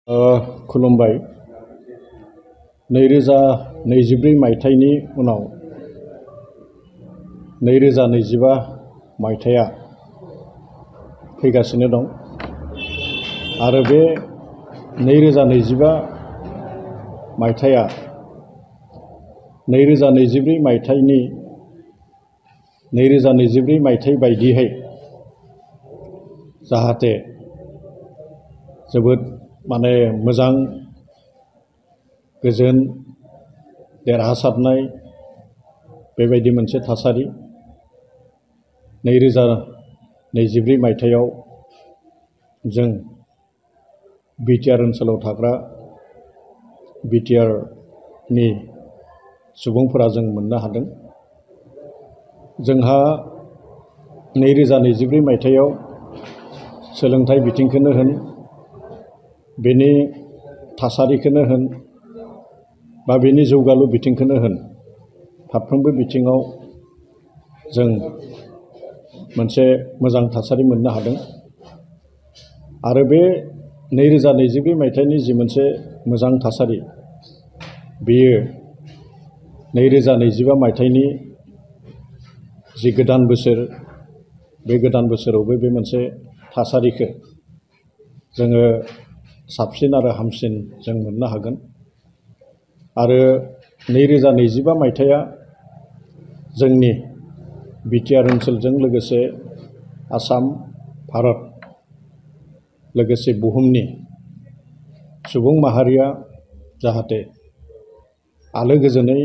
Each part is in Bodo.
खुलुमबाय। 2024 मायथाइनि उनाव 2025 मायथाइया फैगासिनो दं आरो बे 2025 मायथाइया 2024 मायथाइ बायदियै जाहाथे जोबोद मोजां गोजोन देरहासारनाय बेबायदि मोनसे थासारि 2024 मायथाइयाव जों बिटिआर ओनसोलाव थाग्रा बिटिआरनि सुबुंफोरा जों मोननो हादों। जोंहा 2024 मायथाइयाव सोलोंथाइ बिथिंखौनो होन, बेनि थासारिखौनो होन बा बेनि जौगालु बिथिंखौनो होन, फारफ्रोमबो बिथिङाव जों मोनसे मोजां थासारि मोननो हादों आरो बे 2024 मायथाइनि जि मोनसे मोजां थासारि बेयो 2025 मायथाइनि जि गोदान बोसोर, बे गोदान बोसोरावबो बे मोनसे थासारिखौ जोङो साबसिन आरो हामसिन जों मोननो हागोन आरो 2025 मायथाइया जोंनि बिटिआर ओनसोलजों लोगोसे आसाम, भारत लोगोसे बुहुमनि सुबुं माहारिया जाहाथे आलो गोजोनै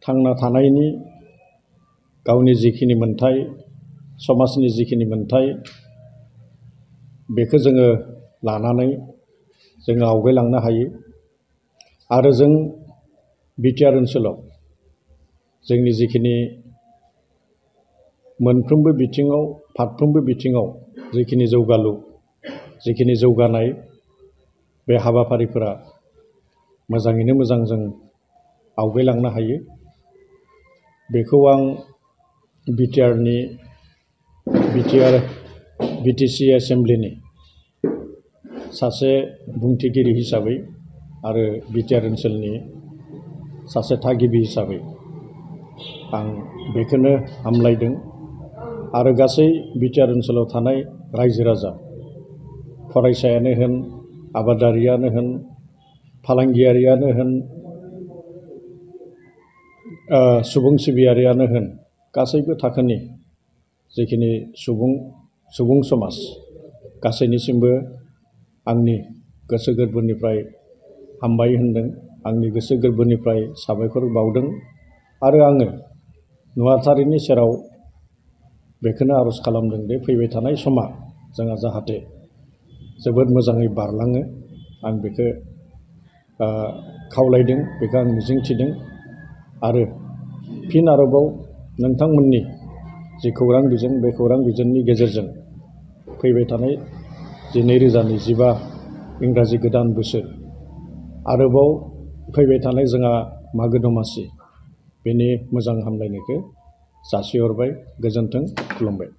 थांना थानायनि गावनि जिखिनि मोन्थाय, समाजनि जिखिनि मोन्थाय बेखौ जोङो लानानै जोङो आवगायलांनो हायो आरो जों बिटिआर ओनसोलाव जोंनि जिखिनि मोनफ्रोमबो बिथिङाव, फारफ्रोमबो बिथिङाव जिखिनि जौगालु, जिखिनि जौगानाय बे हाबाफारिफोरा मोजाङैनो मोजां जों आवगायलांनो हायो। बेखौ आं बिटिसि एसेमब्लिनि सासे बुंथिगिरि हिसाबै आरो बिटिआर ओनसोलनि सासे थागिबि हिसाबै आं बेखौनो हामलायदों आरो गासै बिटिआर ओनसोलाव थानाय रायजो राजा, फरायसायानो होन, आबादारियानो होन, फालांगियारियानो होन, सुबुं सिबियारियानो होन, गासैबो थाखोनि जिखिनि सुबुं समाज गासैनिसिमबो आंनि गोसो गोरबोनिफ्राय हामबाय होनदों, आंनि गोसो गोरबोनिफ्राय साबायखर बावदों आरो आङो नुवाथारिनि सेराव बेखौनो आर'ज खालामदों दि फैबाय थानाय समा जोंहा जाहाथे जोबोद मोजाङै बारलाङो। आं बेखौ खावलायदों, बेखौ आं मिजिंथिदों आरो फिन आरोबाव नोंथांमोननि जि खौरां बिजों, बे खौरां बिजोंनि गेजेरजों फैबाय थानाय जि 2025 इंराजि गोदान बोसोर, आरोबाव फैबाय थानाय जोंहा मागो दमासि, बेनि मोजां हामलायनायखौ जासिहरबाय। गोजोन्थों, खुलुमबाय।